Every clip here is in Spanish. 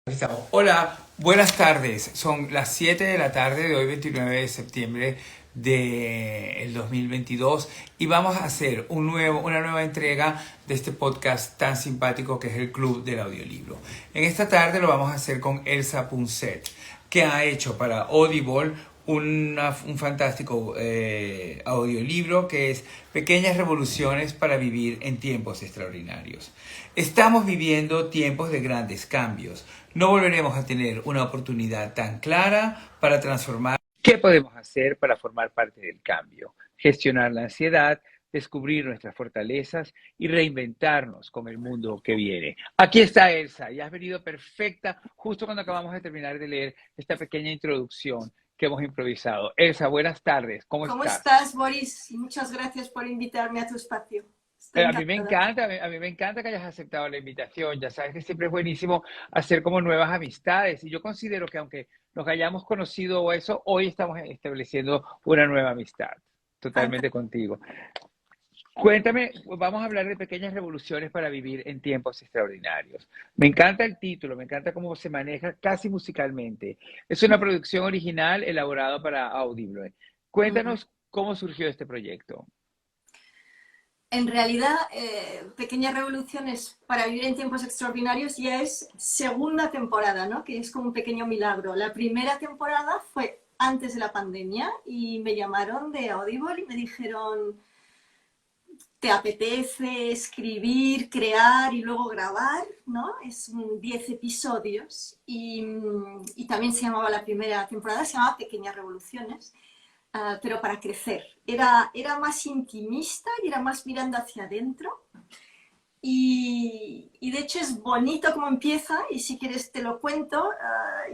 Estamos. Hola, buenas tardes. Son las 7 de la tarde de hoy, 29 de septiembre del 2022 y vamos a hacer una nueva entrega de este podcast tan simpático que es el Club del Audiolibro. En esta tarde lo vamos a hacer con Elsa Punset, que ha hecho para Audible un fantástico audiolibro que es Pequeñas revoluciones para vivir en tiempos extraordinarios. Estamos viviendo tiempos de grandes cambios. No volveremos a tener una oportunidad tan clara para transformar. ¿Qué podemos hacer para formar parte del cambio? Gestionar la ansiedad, descubrir nuestras fortalezas y reinventarnos con el mundo que viene. Aquí está Elsa, y has venido perfecta justo cuando acabamos de terminar de leer esta pequeña introducción que hemos improvisado. Elsa, buenas tardes, ¿cómo ¿Cómo estás? estás, Boris? Muchas gracias por invitarme a tu espacio. Estoy A mí me encantada. encanta, a mí me encanta que hayas aceptado la invitación. Ya sabes que siempre es buenísimo hacer como nuevas amistades. Y yo considero que aunque nos hayamos conocido o eso, hoy estamos estableciendo una nueva amistad. Totalmente Fantástico. contigo. Cuéntame, vamos a hablar de pequeñas revoluciones para vivir en tiempos extraordinarios. Me encanta el título, me encanta cómo se maneja casi musicalmente. Es una producción original elaborada para Audible. Ujú. Cuéntanos cómo surgió este proyecto. En realidad, Pequeñas Revoluciones para vivir en tiempos extraordinarios ya es segunda temporada, ¿no? Que es como un pequeño milagro. La primera temporada fue antes de la pandemia y me llamaron de Audible y me dijeron, ¿te apetece escribir, crear y luego grabar? ¿No? Es 10 episodios y también se llamaba la primera temporada, se llamaba Pequeñas Revoluciones. Pero para crecer. Era más intimista y era más mirando hacia adentro. Y de hecho es bonito como empieza, y si quieres te lo cuento.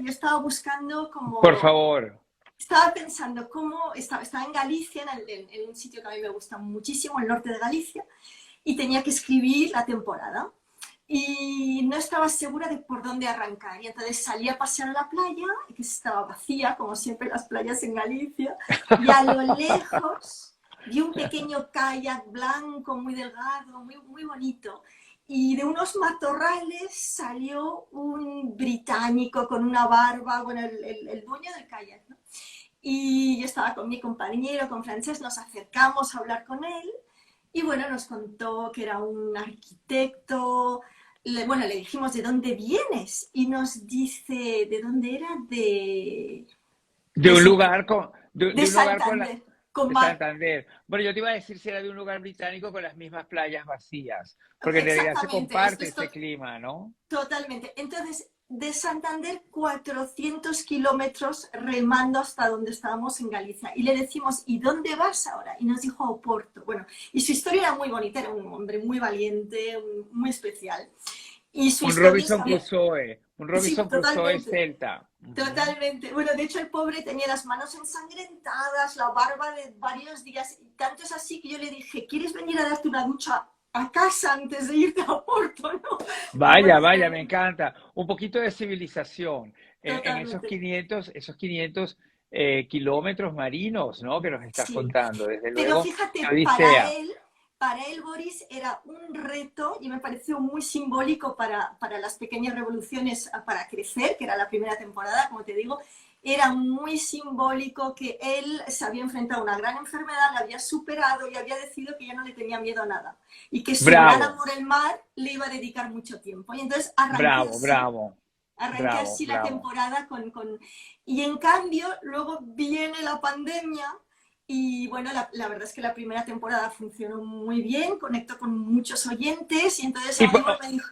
Yo estaba buscando Por como, favor. estaba pensando cómo, estaba en Galicia, en un sitio que a mí me gusta muchísimo, el norte de Galicia, y tenía que escribir la temporada y no estaba segura de por dónde arrancar. Y entonces salí a pasear a la playa, que estaba vacía, como siempre las playas en Galicia, y a lo lejos vi un pequeño kayak blanco, muy delgado, muy bonito. Y de unos matorrales salió un británico con una barba, bueno, el dueño del kayak, ¿no? Y yo estaba con mi compañero, con Francesc, nos acercamos a hablar con él y bueno, nos contó que era un arquitecto. Bueno, le dijimos, ¿de dónde vienes? Y nos dice, ¿de dónde era? De De, un Santander, lugar con, de de un lugar con Santander, con de mar. Santander. Bueno, yo te iba a decir si era de un lugar británico con las mismas playas vacías, porque en realidad se Exactamente, esto comparte es ese clima, ¿no? totalmente. Entonces, de Santander, 400 kilómetros remando hasta donde estábamos en Galicia. Y le decimos, ¿y dónde vas ahora? Y nos dijo Oporto. Bueno, y su historia era muy bonita, era un hombre muy valiente, muy especial. Y su historia es también, Un sí, Robinson Crusoe totalmente, celta. Ujú. totalmente. Bueno, de hecho el pobre tenía las manos ensangrentadas, la barba de varios días, y tanto es así que yo le dije, ¿quieres venir a darte una ducha a casa antes de irte a Porto? ¿No? Vaya, Porque vaya, me encanta. Un poquito de civilización en totalmente. esos 500 kilómetros marinos, ¿no? Que nos estás Sí, contando. Desde pero luego, qué fíjate, odisea. para él Boris era un reto y me pareció muy simbólico para las pequeñas revoluciones para crecer, que era la primera temporada, como te digo, era muy simbólico que él se había enfrentado a una gran enfermedad, la había superado y había decidido que ya no le tenía miedo a nada y que su gran Bravo, amor el mar le iba a dedicar mucho tiempo. Y entonces bravo, bravo, arranqué bravo, así la bravo. temporada Y en cambio, luego viene la pandemia y bueno, la verdad es que la primera temporada funcionó muy bien, conectó con muchos oyentes y entonces Y, Audible me dijo,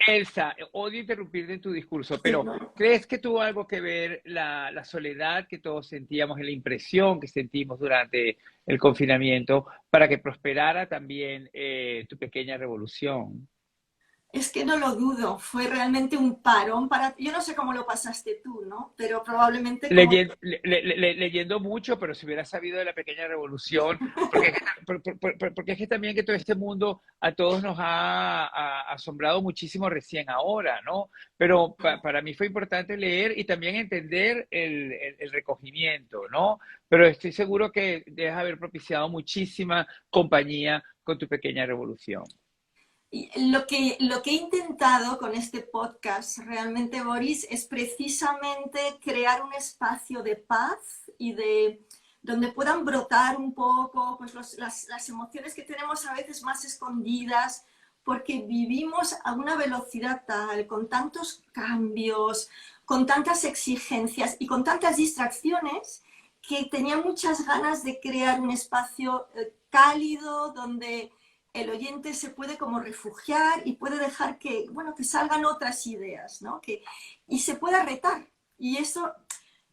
Elsa, odio interrumpirte en tu discurso, sí, pero no, ¿crees que tuvo algo que ver la soledad que todos sentíamos, en la impresión que sentimos durante el confinamiento para que prosperara también tu pequeña revolución? es que no lo dudo, fue realmente un parón para... Yo no sé cómo lo pasaste tú, ¿no? Pero probablemente como... Leyendo mucho, pero si hubiera sabido de la pequeña revolución, porque, porque es que también que todo este mundo a todos nos ha asombrado muchísimo recién ahora, ¿no? Pero para mí fue importante leer y también entender el recogimiento, ¿no? Pero estoy seguro que debes haber propiciado muchísima compañía con tu pequeña revolución. Y lo que he intentado con este podcast realmente, Boris, es precisamente crear un espacio de paz y de donde puedan brotar un poco pues, las emociones que tenemos a veces más escondidas, porque vivimos a una velocidad tal, con tantos cambios, con tantas exigencias y con tantas distracciones, que tenía muchas ganas de crear un espacio cálido donde el oyente se puede como refugiar y puede dejar que, bueno, que salgan otras ideas, ¿no? Y se pueda retar. Y eso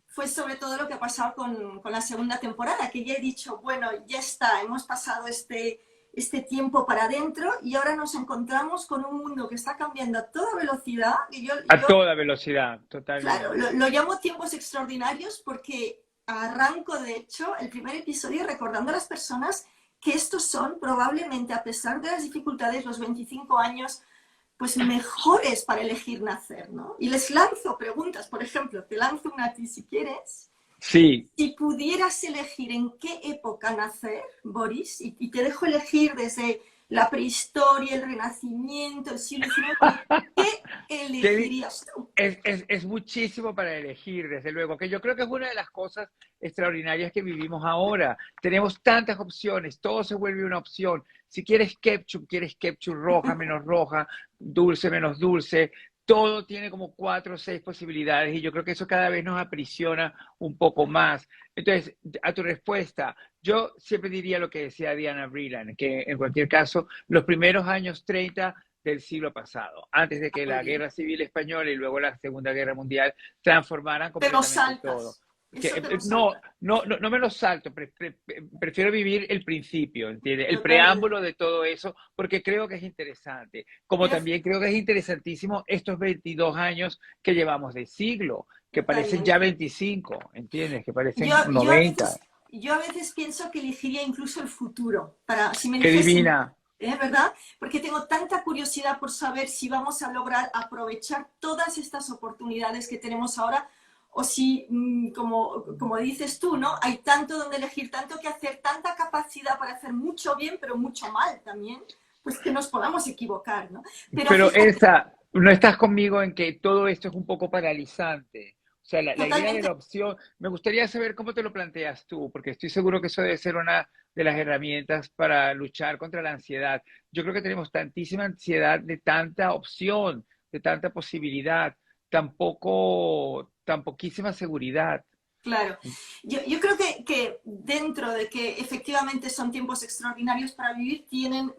fue sobre todo lo que ha pasado con la segunda temporada, que ya he dicho, bueno, ya está, hemos pasado este tiempo para adentro y ahora nos encontramos con un mundo que está cambiando a toda velocidad. Y A toda velocidad, claro, totalmente. lo llamo tiempos extraordinarios porque arranco, de hecho, el primer episodio recordando a las personas que estos son probablemente, a pesar de las dificultades, los 25 años pues mejores para elegir nacer, ¿no? Y les lanzo preguntas, por ejemplo, te lanzo una a ti si quieres. Sí. Si pudieras elegir en qué época nacer, Boris, y te dejo elegir desde la prehistoria, el Renacimiento, el siglo XIX, ¿qué Qué, elegirías tú? es muchísimo para elegir, desde luego, que yo creo que es una de las cosas extraordinarias que vivimos ahora. Tenemos tantas opciones, todo se vuelve una opción. Si quieres ketchup roja, menos roja, dulce, menos dulce, todo tiene como 4 o 6 posibilidades y yo creo que eso cada vez nos aprisiona un poco más. Entonces, a tu respuesta, yo siempre diría lo que decía Diana Vreeland, que en cualquier caso, los primeros años 30 del siglo pasado, antes de que Muy la bien. Guerra Civil Española y luego la Segunda Guerra Mundial transformaran Te lo completamente todo. saltas. Eso te lo No, saltas. no me lo salto, prefiero vivir el principio, ¿entiendes? El Totalmente. preámbulo de todo eso, porque creo que es interesante. Como Tienes también creo que es interesantísimo estos 22 años que llevamos de siglo, que parecen ya totalmente. 25, ¿entiendes? Que Yo, parecen yo, a 90. veces, yo a veces pienso que elegiría incluso el futuro, para, si me ¡Qué dijesen, divina! ¿verdad? Porque tengo tanta curiosidad por saber si vamos a lograr aprovechar todas estas oportunidades que tenemos ahora o si, como dices tú, ¿no? Hay tanto donde elegir, tanto que hacer, tanta capacidad para hacer mucho bien, pero mucho mal también, pues que nos podamos equivocar, ¿no? Pero Pero fíjate, esa, no estás conmigo en que todo esto es un poco paralizante. O sea, la idea de totalmente. la opción, me gustaría saber cómo te lo planteas tú, porque estoy seguro que eso debe ser una de las herramientas para luchar contra la ansiedad. Yo creo que tenemos tantísima ansiedad de tanta opción, de tanta posibilidad, tan poquísima seguridad. Claro, yo creo que dentro de que efectivamente son tiempos extraordinarios para vivir, tienen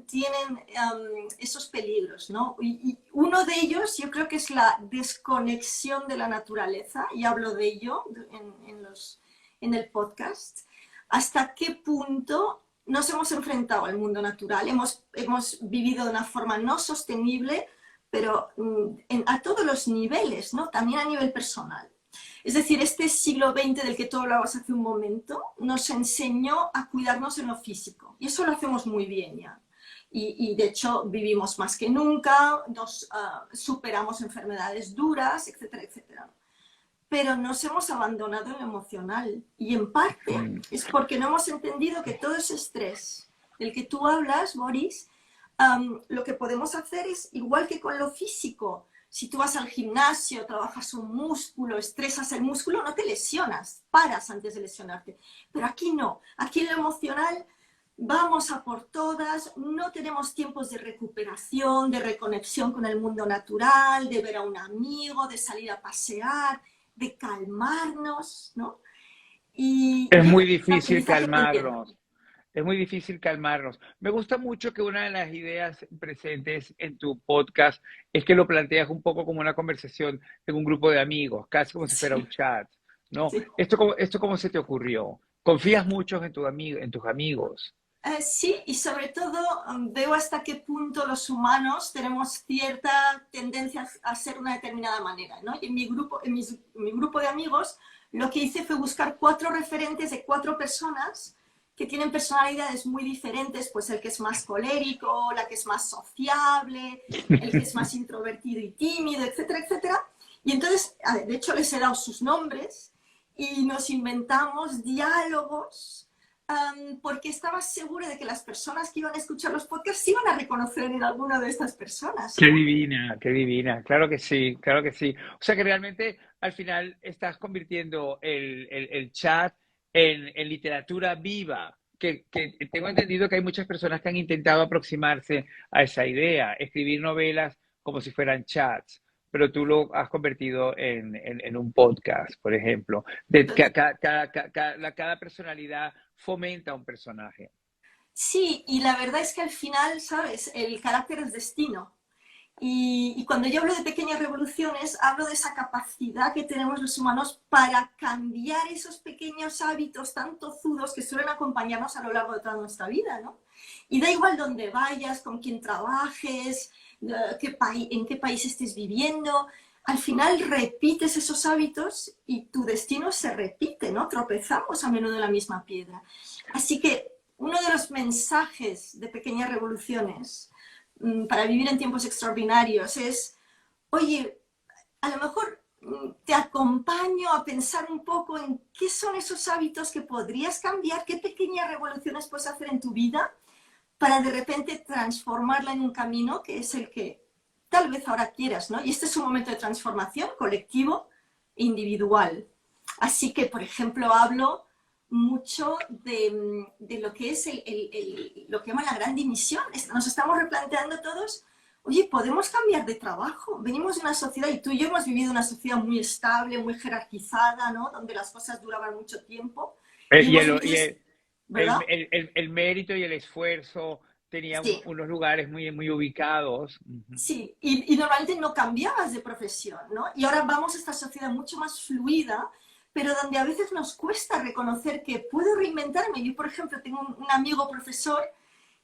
esos peligros, ¿no? Y uno de ellos yo creo que es la desconexión de la naturaleza, y hablo de ello en el podcast. ¿Hasta qué punto nos hemos enfrentado al mundo natural? Hemos vivido de una forma no sostenible, pero a todos los niveles, ¿no? También a nivel personal. Es decir, este siglo XX del que tú hablabas hace un momento nos enseñó a cuidarnos en lo físico y eso lo hacemos muy bien ya. Y de hecho vivimos más que nunca, nos superamos enfermedades duras, etcétera, etcétera. Pero nos hemos abandonado en lo emocional y en parte Mm. es porque no hemos entendido que todo ese estrés del que tú hablas, Boris, lo que podemos hacer es igual que con lo físico. Si tú vas al gimnasio, trabajas un músculo, estresas el músculo, no te lesionas, paras antes de lesionarte. Pero aquí no, aquí en lo emocional vamos a por todas, no tenemos tiempos de recuperación, de reconexión con el mundo natural, de ver a un amigo, de salir a pasear, de calmarnos, ¿no? Y Es yo muy creo que el difícil aprendizaje viene de calmarnos. Es muy difícil calmarnos. Me gusta mucho que una de las ideas presentes en tu podcast es que lo planteas un poco como una conversación en un grupo de amigos, casi como si fuera un sí, chat, ¿no? sí. Esto cómo se te ocurrió? ¿Confías mucho en en tus amigos? Sí, y sobre todo veo hasta qué punto los humanos tenemos cierta tendencia a ser una determinada manera, ¿no? Y en mi grupo de amigos lo que hice fue buscar 4 referentes de 4 personas que tienen personalidades muy diferentes, pues el que es más colérico, la que es más sociable, el que es más introvertido y tímido, etcétera, etcétera. Y entonces, de hecho, les he dado sus nombres y nos inventamos diálogos porque estaba segura de que las personas que iban a escuchar los podcasts se iban a reconocer en alguna de estas personas, ¿no? Qué divina, claro que sí, claro que sí. O sea que realmente al final estás convirtiendo el chat en literatura viva, que tengo entendido que hay muchas personas que han intentado aproximarse a esa idea, escribir novelas como si fueran chats, pero tú lo has convertido en un podcast, por ejemplo. Cada personalidad fomenta un personaje. Sí, y la verdad es que al final, ¿sabes? El carácter es destino. Y cuando yo hablo de pequeñas revoluciones, hablo de esa capacidad que tenemos los humanos para cambiar esos pequeños hábitos tan tozudos que suelen acompañarnos a lo largo de toda nuestra vida, ¿no? Y da igual dónde vayas, con quién trabajes, en qué país estés viviendo, al final repites esos hábitos y tu destino se repite, ¿no? Tropezamos a menudo en la misma piedra. Así que uno de los mensajes de pequeñas revoluciones para vivir en tiempos extraordinarios es, oye, a lo mejor te acompaño a pensar un poco en qué son esos hábitos que podrías cambiar, qué pequeñas revoluciones puedes hacer en tu vida para de repente transformarla en un camino que es el que tal vez ahora quieras, ¿no? Y este es un momento de transformación colectivo e individual. Así que, por ejemplo, hablo mucho de lo que es lo que llaman la gran dimisión. Nos estamos replanteando todos, oye, podemos cambiar de trabajo. Venimos de una sociedad, y tú y yo hemos vivido una sociedad muy estable, muy jerarquizada, ¿no? Donde las cosas duraban mucho tiempo. Y Y hemos el, vivido, y el, ¿verdad? el mérito y el esfuerzo tenían Sí, unos lugares muy ubicados. Ujú. sí, y normalmente no cambiabas de profesión, ¿no? Y ahora vamos a esta sociedad mucho más fluida, pero donde a veces nos cuesta reconocer que puedo reinventarme. Yo, por ejemplo, tengo un amigo profesor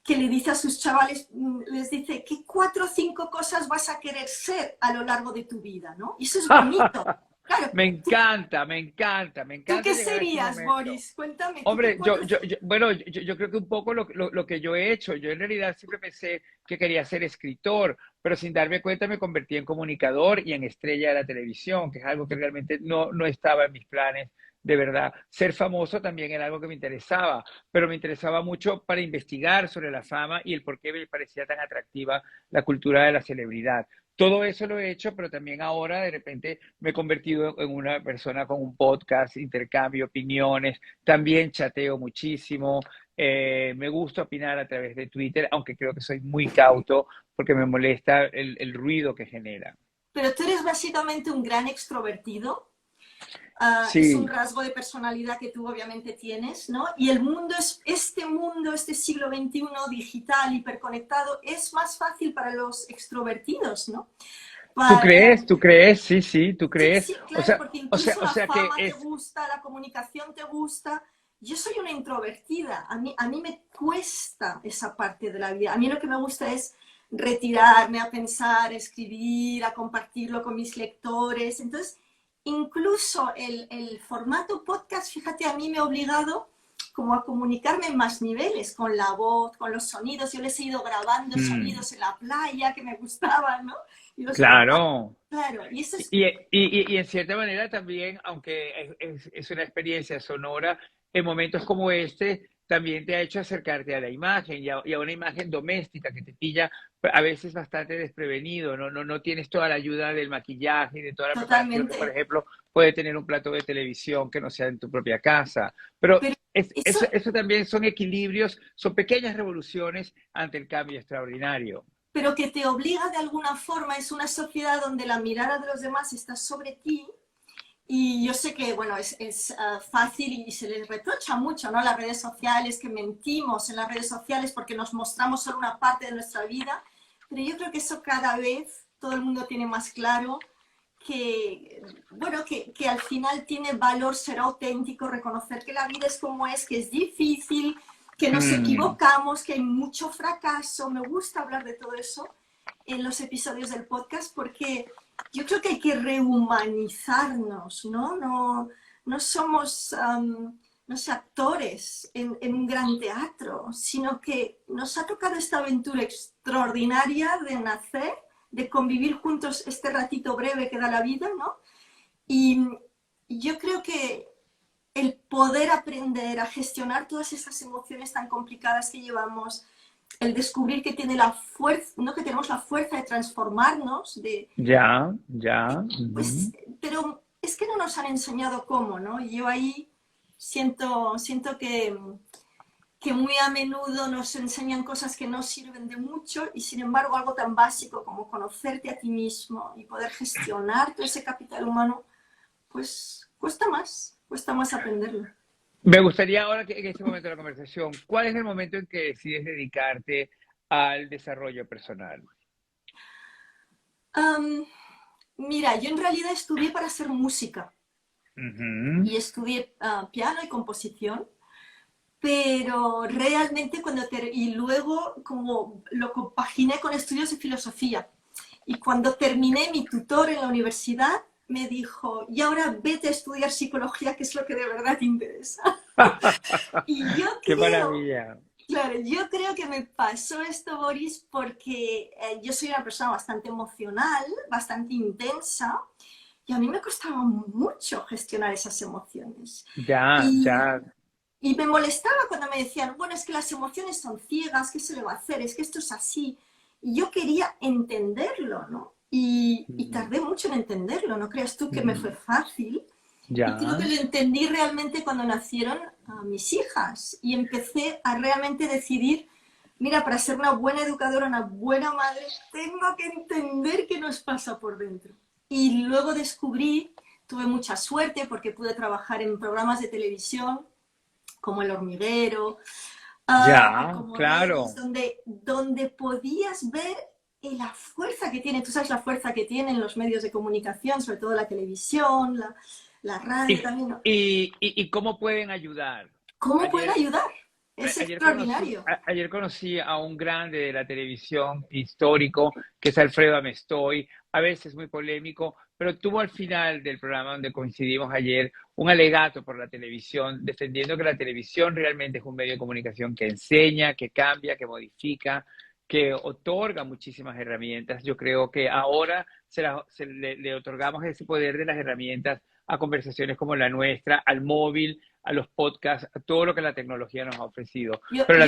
que le dice a sus chavales, les dice, ¿qué 4 o 5 cosas vas a querer ser a lo largo de tu vida, ¿no? Y eso es bonito. Claro, Me encanta, me encanta, me ¿tú encanta qué llegar a ese serías, momento. Boris? Cuéntame, ¿tú qué Hombre, cuatro? bueno, yo creo que un poco lo que yo he hecho, yo en realidad siempre pensé que quería ser escritor, pero sin darme cuenta me convertí en comunicador y en estrella de la televisión, que es algo que realmente no estaba en mis planes, de verdad. Ser famoso también era algo que me interesaba, pero me interesaba mucho para investigar sobre la fama y el por qué me parecía tan atractiva la cultura de la celebridad. Todo eso lo he hecho, pero también ahora de repente me he convertido en una persona con un podcast, intercambio opiniones, también chateo muchísimo, me gusta opinar a través de Twitter, aunque creo que soy muy cauto porque me molesta el ruido que genera. Pero tú eres básicamente un gran extrovertido. Es un Sí, rasgo de personalidad que tú obviamente tienes, ¿no? Y el mundo es, este mundo, este siglo XXI digital, hiperconectado, es más fácil para los extrovertidos, ¿no? ¿tú Para, crees? ¿Tú crees? Sí, sí, tú sí, crees. sí, claro, porque incluso O la sea que fama te es, gusta, la comunicación te gusta. Yo soy una introvertida, a mí me cuesta esa parte de la vida. A mí lo que me gusta es retirarme a pensar, a escribir, a compartirlo con mis lectores. Entonces, incluso el formato podcast, fíjate, a mí me ha obligado como a comunicarme en más niveles, con la voz, con los sonidos. Yo les he ido grabando mm, sonidos en la playa que me gustaban, ¿no? Y los grababa. claro. Claro, y eso es, Y en cierta manera también, aunque es una experiencia sonora, en momentos como este también te ha hecho acercarte a la imagen y a una imagen doméstica que te pilla a veces bastante desprevenido, no tienes toda la ayuda del maquillaje y de toda la preparación que, por totalmente. ejemplo, puede tener un plato de televisión que no sea en tu propia casa. Pero Pero eso, eso también son equilibrios, son pequeñas revoluciones ante el cambio extraordinario. pero que te obliga de alguna forma, es una sociedad donde la mirada de los demás está sobre ti. Y yo sé que, bueno, es fácil y se les reprocha mucho, ¿no? Las redes sociales, que mentimos en las redes sociales porque nos mostramos solo una parte de nuestra vida, pero yo creo que eso cada vez todo el mundo tiene más claro que, bueno, que al final tiene valor ser auténtico, reconocer que la vida es como es, que es difícil, que nos Mm, equivocamos, que hay mucho fracaso. Me gusta hablar de todo eso en los episodios del podcast porque yo creo que hay que rehumanizarnos, ¿no? No somos, no sé, actores en un gran teatro, sino que nos ha tocado esta aventura extraordinaria de nacer, de convivir juntos este ratito breve que da la vida, ¿no? Y yo creo que el poder aprender a gestionar todas esas emociones tan complicadas que llevamos, el descubrir que tiene la fuerza, ¿no? Que tenemos la fuerza de transformarnos, Ya, ya. pues, pero es que no nos han enseñado cómo, ¿no? Y yo ahí siento que muy a menudo nos enseñan cosas que no sirven de mucho y sin embargo algo tan básico como conocerte a ti mismo y poder gestionar todo ese capital humano, pues cuesta más aprenderlo. Me gustaría ahora que en este momento de la conversación, ¿cuál es el momento en que decides dedicarte al desarrollo personal? Um, Mira, yo en realidad estudié para hacer música Ujú. y estudié piano y composición, pero realmente y luego como lo compaginé con estudios de filosofía. Y cuando terminé, mi tutor en la universidad me dijo, y ahora vete a estudiar psicología, que es lo que de verdad te interesa. Y yo ¡Qué creo, maravilla! claro, yo creo que me pasó esto, Boris, porque yo soy una persona bastante emocional, bastante intensa, y a mí me costaba mucho gestionar esas emociones. Ya, Y, ya. y me molestaba cuando me decían, bueno, es que las emociones son ciegas, ¿qué se le va a hacer? Es que esto es así. Y yo quería entenderlo, ¿no? Y Mm, tardé mucho en entenderlo, no creas tú que me fue mm, fácil. Y creo ya. que lo entendí realmente cuando nacieron mis hijas y empecé a realmente decidir, mira, para ser una buena educadora, una buena madre, tengo que entender qué nos pasa por dentro. Y luego descubrí, tuve mucha suerte porque pude trabajar en programas de televisión como El Hormiguero, Ya, como Redes, claro. donde podías ver la fuerza que tiene, tú sabes la fuerza que tienen los medios de comunicación, sobre todo la televisión, la radio ¿Y, también, ¿no? y cómo pueden ayudar? ¿Cómo pueden Ayer, ayudar? Es extraordinario. ayer conocí a un grande de la televisión histórico, que es Alfredo Amestoy, a veces muy polémico, pero tuvo al final del programa donde coincidimos ayer un alegato por la televisión, defendiendo que la televisión realmente es un medio de comunicación que enseña, que cambia, que modifica, que otorga muchísimas herramientas. Yo creo que ahora le otorgamos ese poder de las herramientas a conversaciones como la nuestra, al móvil, a los podcasts, a todo lo que la tecnología nos ha ofrecido. Yo, Pero yo,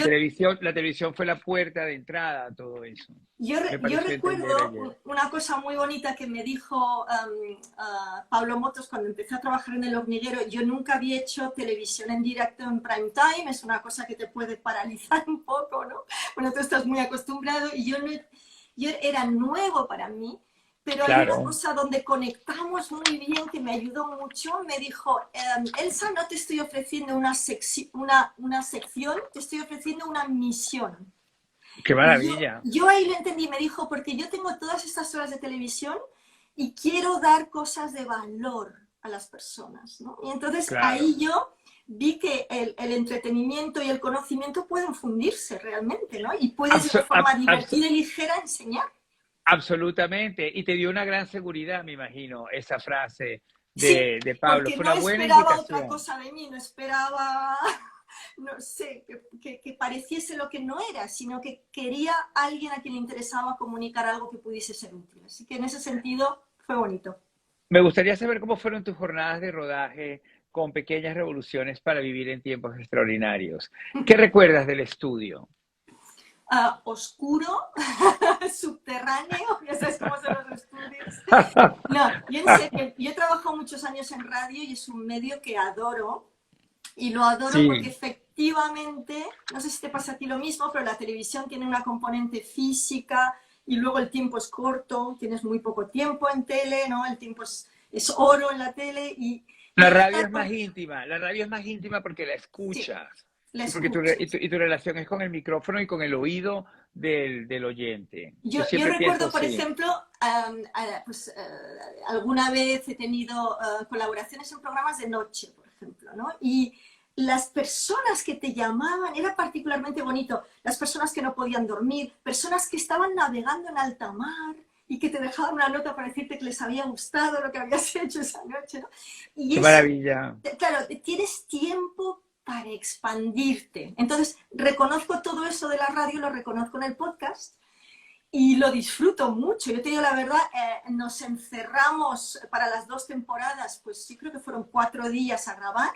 la televisión fue la puerta de entrada a todo eso. Me yo pareció entender recuerdo ayer. una cosa muy bonita que me dijo Pablo Motos cuando empecé a trabajar en El Hormiguero. Yo nunca había hecho televisión en directo en prime time, es una cosa que te puede paralizar un poco, ¿no? Bueno, tú estás muy acostumbrado y yo era nuevo para mí, pero hay una Claro. cosa donde conectamos muy bien que me ayudó mucho. Me dijo, Elsa, no te estoy ofreciendo una sección, te estoy ofreciendo una misión. Qué Y maravilla. yo ahí lo entendí, me dijo, porque yo tengo todas estas horas de televisión y quiero dar cosas de valor a las personas, ¿no? Y entonces ahí Claro. yo vi que el entretenimiento y el conocimiento pueden fundirse realmente, ¿no? Y puedes de una Abso- forma abso- divertida y ligera enseñar. absolutamente. Y te dio una gran seguridad, me imagino, esa frase Sí, de Pablo. porque Fue no una buena esperaba otra indicación. cosa de mí, no esperaba, no sé, que pareciese lo que no era, sino que quería alguien a quien le interesaba comunicar algo que pudiese ser útil. Así que en ese sentido fue bonito. Me gustaría saber cómo fueron tus jornadas de rodaje con pequeñas revoluciones para vivir en tiempos extraordinarios. ¿Qué recuerdas del estudio? Oscuro, subterráneo, ya sabes cómo son los estudios. No, yo en serio, yo he trabajado muchos años en radio y es un medio que adoro. Y lo adoro porque Sí, efectivamente, no sé si te pasa a ti lo mismo, pero la televisión tiene una componente física y luego el tiempo es corto, tienes muy poco tiempo en tele, ¿no? El tiempo es oro en la tele y la en radio esta, es más íntima, la radio es más íntima porque la sí, escuchas la y porque escuchas. y tu relación es con el micrófono y con el oído del oyente. Yo Yo siempre pienso recuerdo, por así. ejemplo, pues, alguna vez he tenido colaboraciones en programas de noche, por ejemplo, ¿no? Y las personas que te llamaban, era particularmente bonito, las personas que no podían dormir, personas que estaban navegando en alta mar y que te dejaban una nota para decirte que les había gustado lo que habías hecho esa noche, ¿no? Y Qué eso, maravilla. claro, tienes tiempo para expandirte. Entonces, reconozco todo eso de la radio, lo reconozco en el podcast y lo disfruto mucho. Yo te digo la verdad, nos encerramos para las 2 temporadas, pues sí creo que fueron 4 días a grabar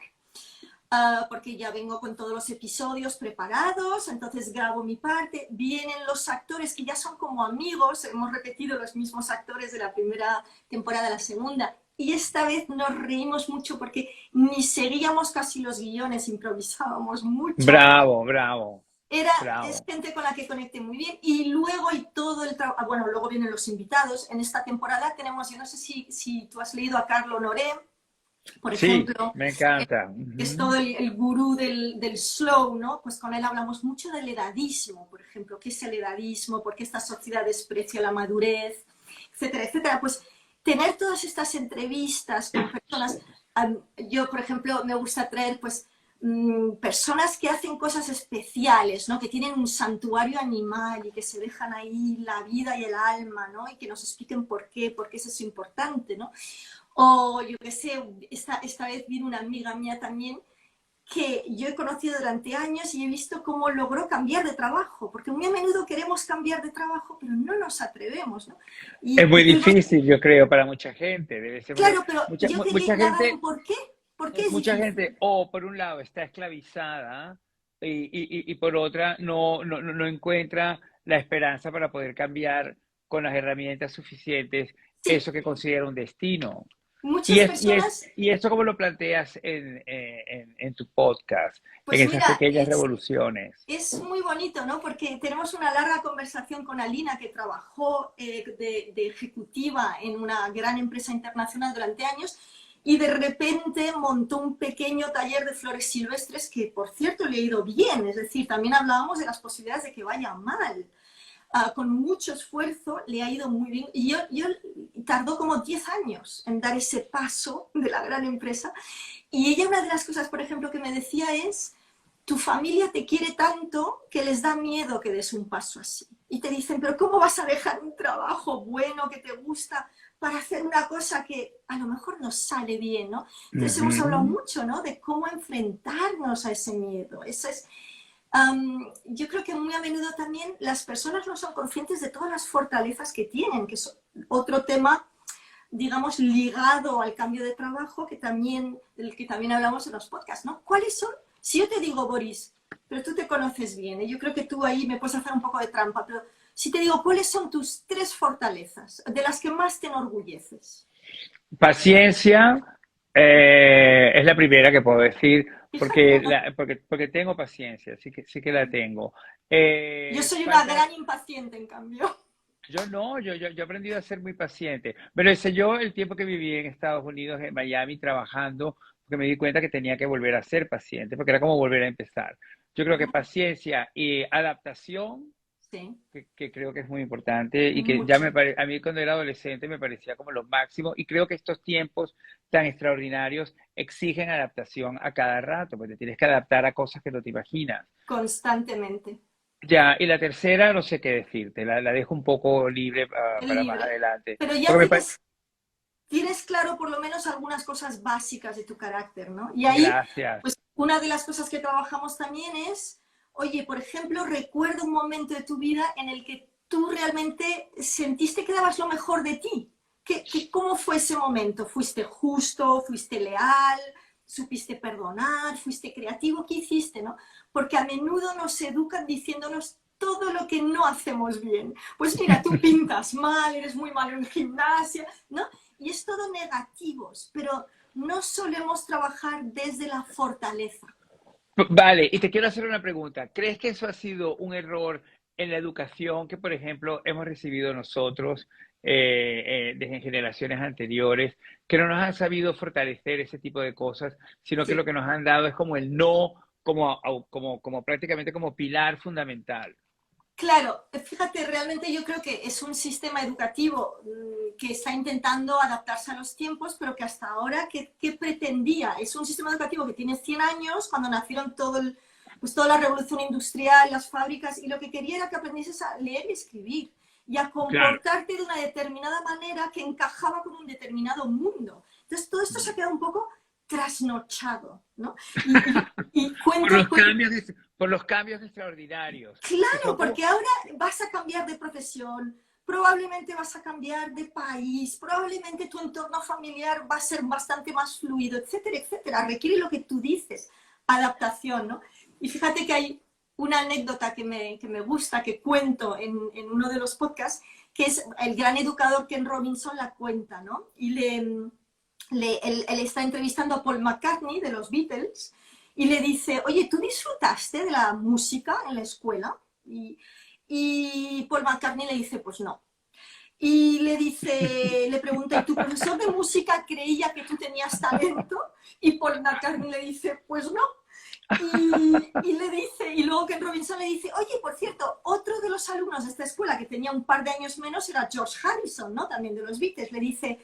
porque ya vengo con todos los episodios preparados, entonces grabo mi parte, vienen los actores que ya son como amigos, hemos repetido los mismos actores de la primera temporada a la segunda, y esta vez nos reímos mucho porque ni seguíamos casi los guiones, improvisábamos mucho. Bravo, bravo, Es bravo. gente con la que conecté muy bien, y luego y todo el trabajo, bueno, luego vienen los invitados. En esta temporada tenemos, yo no sé si tú has leído a Carlo Noré, por Sí, ejemplo, me encanta. que es Ujú. todo el gurú del slow, ¿no? Pues con él hablamos mucho del edadismo, por ejemplo, qué es el edadismo, por qué esta sociedad desprecia la madurez, etcétera, etcétera. Pues tener todas estas entrevistas con personas, yo, por ejemplo, me gusta traer, pues, personas que hacen cosas especiales, ¿no? Que tienen un santuario animal y que se dejan ahí la vida y el alma, ¿no? Y que nos expliquen por qué es eso importante, ¿no? O yo qué sé, esta vez vino una amiga mía también que yo he conocido durante años y he visto cómo logró cambiar de trabajo, porque muy a menudo queremos cambiar de trabajo, pero no nos atrevemos, ¿no? Es muy Y tuvimos, difícil, yo creo, para mucha gente. Debe ser claro, pero yo quería mucha indagar en gente, por qué. ¿Por qué es mucha difícil? gente, o por un lado está esclavizada y por otra no encuentra la esperanza para poder cambiar con las herramientas suficientes Sí, eso que considera un destino. muchas personas, Y esto como lo planteas en tu podcast, en pues esas mira, pequeñas revoluciones. es muy bonito, ¿no? Porque tenemos una larga conversación con Alina, que trabajó de ejecutiva en una gran empresa internacional durante años, y de repente montó un pequeño taller de flores silvestres que, por cierto, le ha ido bien. Es decir, también hablábamos de las posibilidades de que vaya mal. Con mucho esfuerzo le ha ido muy bien. Y yo tardó como 10 años en dar ese paso de la gran empresa. Y ella, una de las cosas, por ejemplo, que me decía es: tu familia te quiere tanto que les da miedo que des un paso así. Y te dicen, pero ¿cómo vas a dejar un trabajo bueno que te gusta para hacer una cosa que a lo mejor no sale bien, ¿no? Entonces hemos hablado Ujú. mucho, ¿no? De cómo enfrentarnos a ese miedo. Yo creo que muy a menudo también las personas no son conscientes de todas las fortalezas que tienen, que es otro tema, digamos, ligado al cambio de trabajo del que también hablamos en los podcasts, ¿no? ¿Cuáles son? Si yo te digo, Boris, pero tú te conoces bien, yo creo que tú ahí me puedes hacer un poco de trampa, pero si te digo, ¿cuáles son tus 3 fortalezas de las que más te enorgulleces? Paciencia es la primera que puedo decir, Fíjate, porque tengo paciencia, sí que la tengo. yo soy una Falta, gran impaciente, en cambio. yo no, yo he aprendido a ser muy paciente. Pero ese yo, el tiempo que viví en Estados Unidos, en Miami, trabajando, porque me di cuenta que tenía que volver a ser paciente, porque era como volver a empezar. Yo creo que paciencia y adaptación Sí, que creo que es muy importante y que mucho. a mí cuando era adolescente me parecía como lo máximo y creo que estos tiempos tan extraordinarios exigen adaptación a cada rato, porque te tienes que adaptar a cosas que no te imaginas. Constantemente. Ya, y la tercera no sé qué decirte, la dejo un poco libre para más Libre. adelante, Pero ya porque tienes claro por lo menos algunas cosas básicas de tu carácter, ¿no? Y ahí, gracias. pues una de las cosas que trabajamos también es, oye, por ejemplo, recuerda un momento de tu vida en el que tú realmente sentiste que dabas lo mejor de ti. ¿Cómo fue ese momento? ¿Fuiste justo? ¿Fuiste leal? ¿Supiste perdonar? ¿Fuiste creativo? ¿Qué hiciste, no? Porque a menudo nos educan diciéndonos todo lo que no hacemos bien. Pues mira, tú pintas mal, eres muy malo en gimnasia, ¿no? Y es todo negativos, pero no solemos trabajar desde la fortaleza. Vale, y te quiero hacer una pregunta. ¿Crees que eso ha sido un error en la educación que, por ejemplo, hemos recibido nosotros desde generaciones anteriores, que no nos han sabido fortalecer ese tipo de cosas, sino que lo Sí. que nos han dado es como el no, como prácticamente como pilar fundamental? Claro, fíjate, realmente yo creo que es un sistema educativo que está intentando adaptarse a los tiempos, pero que hasta ahora, ¿qué pretendía? Es un sistema educativo que tiene 100 años, cuando nacieron pues toda la revolución industrial, las fábricas, y lo que quería era que aprendieses a leer y escribir y a Claro. comportarte de una determinada manera que encajaba con un determinado mundo. Entonces, todo esto se ha quedado un poco trasnochado, ¿no? Y Por los cambios extraordinarios, que claro, son como, porque ahora vas a cambiar de profesión, probablemente vas a cambiar de país, probablemente tu entorno familiar va a ser bastante más fluido, etcétera, etcétera. Requiere lo que tú dices, adaptación, ¿no? Y fíjate que hay una anécdota que me gusta, que cuento en uno de los podcasts, que es el gran educador Ken Robinson la cuenta, ¿no? Y él está entrevistando a Paul McCartney de los Beatles y le dice, oye, ¿tú disfrutaste de la música en la escuela? Y Paul McCartney le dice, pues no. Y le pregunta, ¿y tu profesor de música creía que tú tenías talento? Y Paul McCartney le dice, pues no. Y luego Ken Robinson le dice, oye, por cierto, otro de los alumnos de esta escuela que tenía un par de años menos era George Harrison, ¿no? También de los Beatles. Le dice,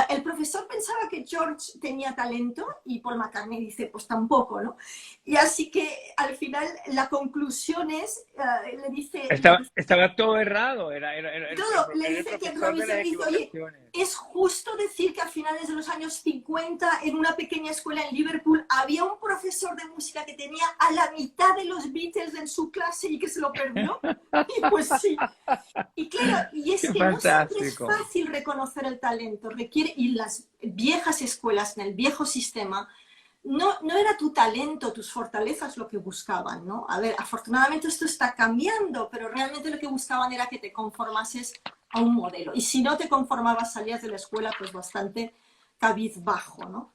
el profesor pensaba que George tenía talento y Paul McCartney dice, pues tampoco, ¿no? Y así que al final la conclusión es, le dice... Estaba todo errado, todo, le dice que Robinson dice, oye, es justo decir que a finales de los años 50 en una pequeña escuela en Liverpool había un profesor de música que tenía a la mitad de los Beatles en su clase y que se lo perdió. Y pues sí. Y claro, y es que no siempre es fácil reconocer el talento, y las viejas escuelas, en el viejo sistema, no era tu talento, tus fortalezas lo que buscaban, ¿no? A ver, afortunadamente esto está cambiando, pero realmente lo que buscaban era que te conformases a un modelo. Y si no te conformabas, salías de la escuela pues bastante cabizbajo, ¿no?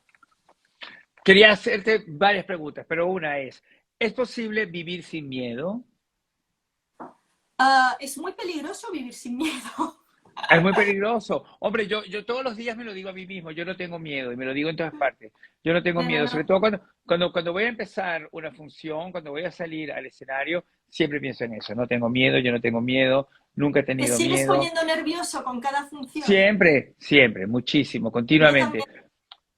Quería hacerte varias preguntas, pero una ¿es posible vivir sin miedo? Es muy peligroso vivir sin miedo. Es muy peligroso. Hombre, yo todos los días me lo digo a mí mismo, yo no tengo miedo, y me lo digo en todas partes. Yo no tengo miedo, sobre todo cuando voy a empezar una función, cuando voy a salir al escenario, siempre pienso en eso. No tengo miedo, yo no tengo miedo, nunca he tenido miedo. ¿Te sigues poniendo nervioso con cada función? Siempre, siempre, muchísimo, continuamente.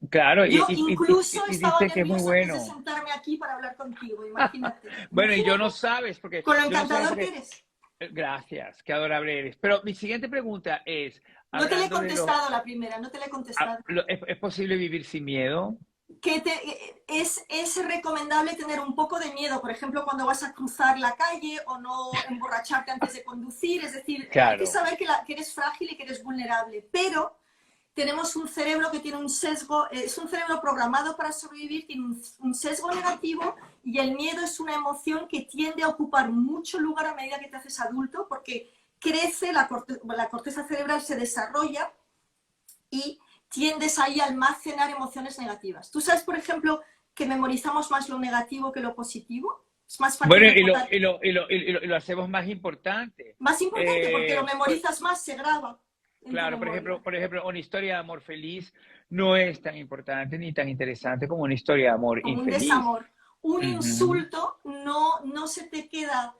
Claro, yo incluso estaba que es muy bueno. Antes de sentarme aquí para hablar contigo, imagínate. Bueno, y yo no sabes, porque... Con lo encantador que eres. Gracias, qué adorable eres. Pero mi siguiente pregunta es... No te le he contestado la primera, no te la he contestado. ¿Es posible vivir sin miedo? Es recomendable tener un poco de miedo, por ejemplo, cuando vas a cruzar la calle o no emborracharte antes de conducir. Es decir, claro, hay que saber que eres frágil y que eres vulnerable, pero tenemos un cerebro que tiene un sesgo, es un cerebro programado para sobrevivir, tiene un sesgo negativo, y el miedo es una emoción que tiende a ocupar mucho lugar a medida que te haces adulto, porque crece, la corteza cerebral se desarrolla y tiendes ahí a almacenar emociones negativas. ¿Tú sabes, por ejemplo, que memorizamos más lo negativo que lo positivo? Es más fácil. Bueno, y lo hacemos más importante. Más importante, porque lo memorizas más, se graba. Claro, por ejemplo, una historia de amor feliz no es tan importante ni tan interesante como una historia de amor infeliz. Un desamor. Un insulto no se te queda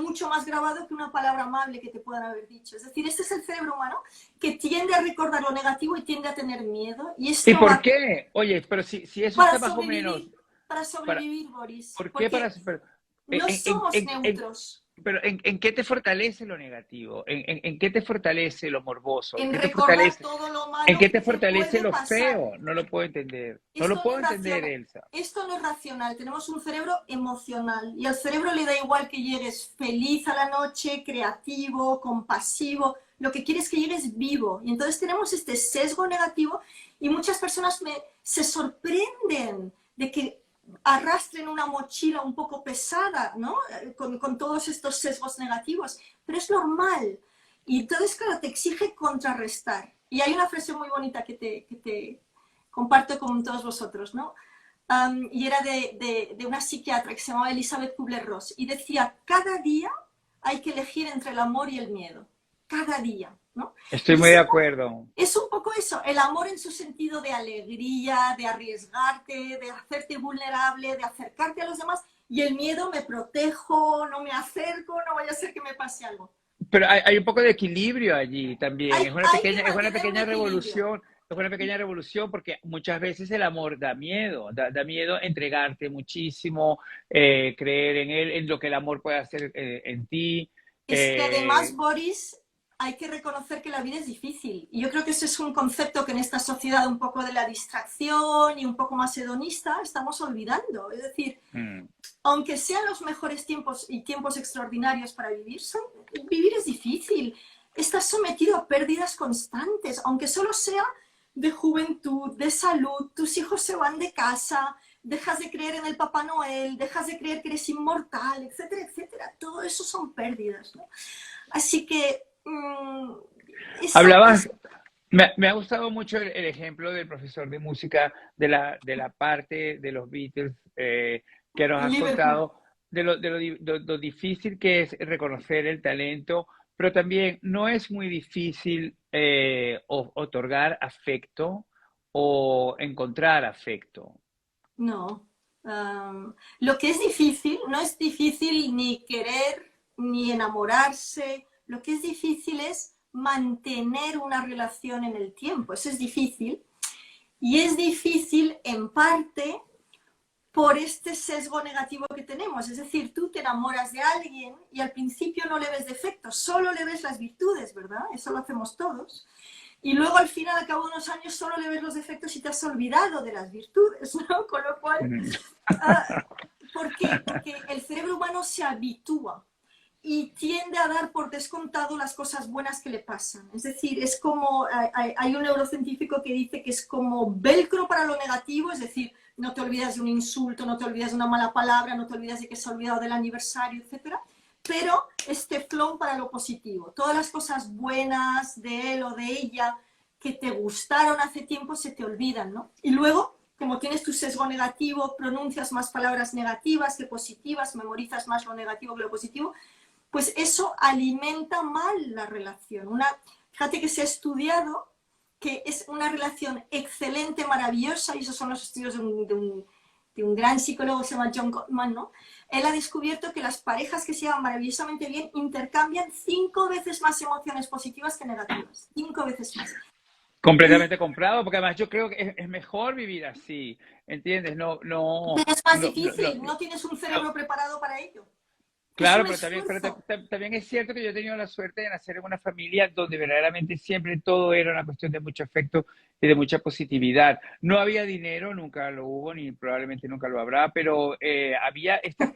mucho más grabado que una palabra amable que te puedan haber dicho. Es decir, este es el cerebro humano que tiende a recordar lo negativo y tiende a tener miedo. ¿Y por qué? Oye, pero si eso está más o menos... Para sobrevivir, Boris. ¿Por qué? No somos neutros. Pero ¿en qué te fortalece lo negativo? ¿En qué te fortalece lo morboso? En recordar todo lo malo. ¿En qué te fortalece lo feo? No lo puedo entender. No lo puedo entender, Elsa. Esto no es racional. Tenemos un cerebro emocional. Y al cerebro le da igual que llegues feliz a la noche, creativo, compasivo. Lo que quiere es que llegues vivo. Y entonces tenemos este sesgo negativo y muchas personas se sorprenden de que arrastren una mochila un poco pesada, ¿no? Con todos estos sesgos negativos, pero es normal. Y entonces, claro, te exige contrarrestar. Y hay una frase muy bonita que te comparto con todos vosotros, ¿no? Y era de una psiquiatra que se llamaba Elizabeth Kubler-Ross, y decía, cada día hay que elegir entre el amor y el miedo. Cada día, ¿no? Estoy muy de acuerdo. Es un poco eso, el amor en su sentido de alegría, de arriesgarte, de hacerte vulnerable, de acercarte a los demás, y el miedo, me protejo, no me acerco, no vaya a ser que me pase algo. Pero hay un poco de equilibrio allí también, es una pequeña revolución. Es una pequeña revolución porque muchas veces el amor da miedo, da miedo entregarte muchísimo, creer en él, en lo que el amor puede hacer en ti. Es que además, Boris, hay que reconocer que la vida es difícil. Y yo creo que ese es un concepto que en esta sociedad un poco de la distracción y un poco más hedonista estamos olvidando. Es decir, aunque sean los mejores tiempos y tiempos extraordinarios para vivir, vivir es difícil. Estás sometido a pérdidas constantes, aunque solo sea de juventud, de salud. Tus hijos se van de casa, dejas de creer en el Papá Noel, dejas de creer que eres inmortal, etcétera, etcétera. Todo eso son pérdidas, ¿no? Así que esa Hablabas, es... me ha gustado mucho el ejemplo del profesor de música de la parte de los Beatles que nos has Liverpool. contado, lo difícil que es reconocer el talento, pero también no es muy difícil otorgar afecto o encontrar afecto. No. Lo que es difícil, no es difícil ni querer ni enamorarse. Lo que es difícil es mantener una relación en el tiempo. Eso es difícil. Y es difícil en parte por este sesgo negativo que tenemos. Es decir, tú te enamoras de alguien y al principio no le ves defectos, solo le ves las virtudes, ¿verdad? Eso lo hacemos todos. Y luego al final, al cabo de unos años, solo le ves los defectos y te has olvidado de las virtudes, ¿no? Con lo cual, ¿por qué? Porque el cerebro humano se habitúa y tiende a dar por descontado las cosas buenas que le pasan. Es decir, es como, hay un neurocientífico que dice que es como velcro para lo negativo, es decir, no te olvidas de un insulto, no te olvidas de una mala palabra, no te olvidas de que se ha olvidado del aniversario, etcétera, pero es teflón para lo positivo. Todas las cosas buenas de él o de ella que te gustaron hace tiempo se te olvidan, ¿no? Y luego, como tienes tu sesgo negativo, pronuncias más palabras negativas que positivas, memorizas más lo negativo que lo positivo, pues eso alimenta mal la relación. Fíjate que se ha estudiado que es una relación excelente, maravillosa, y esos son los estudios de un gran psicólogo que se llama John Gottman, ¿no? Él ha descubierto que las parejas que se llevan maravillosamente bien intercambian 5 veces más emociones positivas que negativas. 5 veces más. Y, Completamente comprado, porque además yo creo que es mejor vivir así, ¿entiendes? pero es más difícil, no tienes un cerebro preparado para ello. Es Claro, un pero esfuerzo. también es cierto que yo he tenido la suerte de nacer en una familia donde verdaderamente siempre todo era una cuestión de mucho afecto y de mucha positividad. No había dinero, nunca lo hubo, ni probablemente nunca lo habrá, pero había esta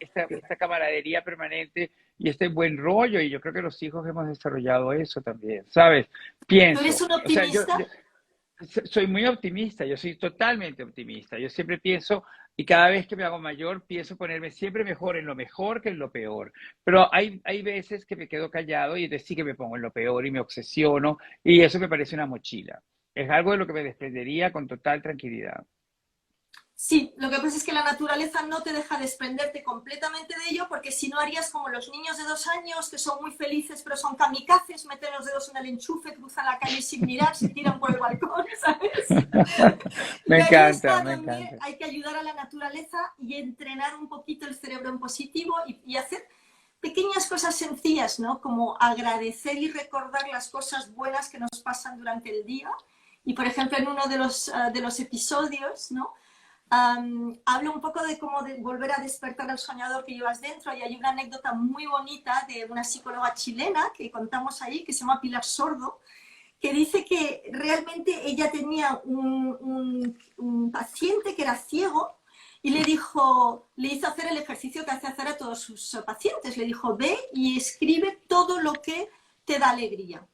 camaradería permanente y este buen rollo, y yo creo que los hijos hemos desarrollado eso también, ¿sabes? ¿Tú eres Pienso, un o sea, optimista? soy muy optimista, yo soy totalmente optimista. Yo siempre pienso, y cada vez que me hago mayor, pienso ponerme siempre mejor en lo mejor que en lo peor. Pero hay veces que me quedo callado y entonces sí que me pongo en lo peor y me obsesiono, y eso me parece una mochila. Es algo de lo que me desprendería con total tranquilidad. Sí, lo que pasa es que la naturaleza no te deja desprenderte completamente de ello, porque si no harías como los niños de 2 años, que son muy felices pero son kamikazes, meten los dedos en el enchufe, cruzan la calle sin mirar, se tiran por el balcón, ¿sabes? Me Y ahí encanta, está me donde encanta. hay que ayudar a la naturaleza y entrenar un poquito el cerebro en positivo y hacer pequeñas cosas sencillas, ¿no? Como agradecer y recordar las cosas buenas que nos pasan durante el día. Y, por ejemplo, en uno de los episodios, ¿no? Hablo un poco de cómo volver a despertar al soñador que llevas dentro, y hay una anécdota muy bonita de una psicóloga chilena que contamos ahí, que se llama Pilar Sordo, que dice que realmente ella tenía un paciente que era ciego y le hizo hacer el ejercicio que hace hacer a todos sus pacientes. Le dijo, ve y escribe todo lo que te da alegría.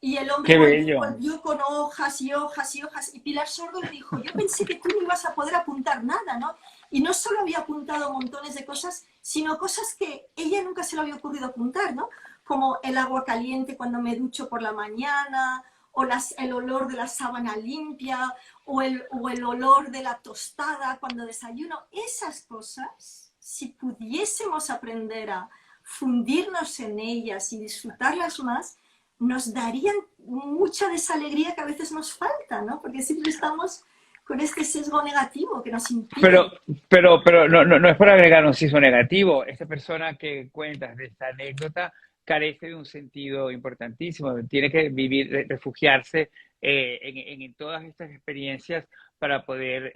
Y el hombre Qué bello. volvió con hojas y hojas y hojas. Y Pilar Sordo le dijo, yo pensé que tú no ibas a poder apuntar nada, ¿no? Y no solo había apuntado montones de cosas, sino cosas que ella nunca se le había ocurrido apuntar, ¿no? Como el agua caliente cuando me ducho por la mañana, o el olor de la sábana limpia, o el olor de la tostada cuando desayuno. Esas cosas, si pudiésemos aprender a fundirnos en ellas y disfrutarlas más, nos darían mucha de esa alegría que a veces nos falta, ¿no? Porque siempre estamos con este sesgo negativo que nos Pero, impide. pero no es para agregar un sismo negativo. Esta persona que cuentas de esta anécdota carece de un sentido importantísimo. Tiene que vivir, refugiarse en todas estas experiencias para poder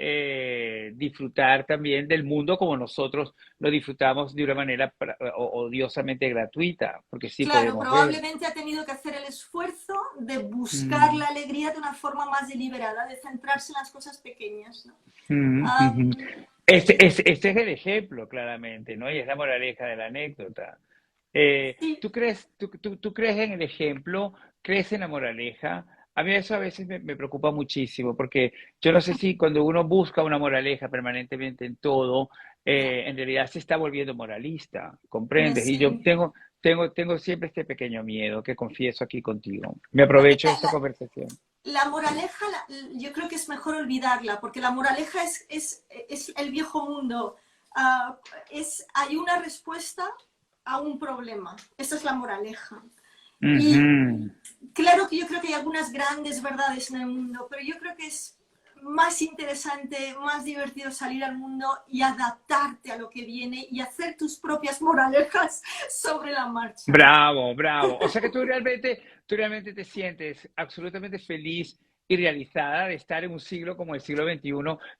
disfrutar también del mundo como nosotros lo disfrutamos de una manera odiosamente gratuita, porque sí Claro, podemos ver. probablemente ha tenido que hacer el esfuerzo de buscar Mm, la alegría de una forma más deliberada, de centrarse en las cosas pequeñas, ¿no? ujú. Um, Este es el ejemplo, claramente, ¿no? Y es la moraleja de la anécdota. sí, ¿Tú crees en el ejemplo? ¿Crees en la moraleja? A mí eso a veces me preocupa muchísimo, porque yo no sé si cuando uno busca una moraleja permanentemente en todo, Ya, en realidad se está volviendo moralista, no ¿comprendes? Y yo sé. tengo siempre este pequeño miedo que confieso aquí contigo. Me A ver, aprovecho de esta conversación. la moraleja, yo creo que es mejor olvidarla, porque la moraleja es el viejo mundo. Ah, hay una respuesta a un problema. Esa es la moraleja. Y Ujú. claro que yo creo que hay algunas grandes verdades en el mundo, pero yo creo que es más interesante, más divertido salir al mundo y adaptarte a lo que viene y hacer tus propias moralejas sobre la marcha. Bravo, bravo. O sea que tú realmente te sientes absolutamente feliz y realizada de estar en un siglo como el siglo XXI,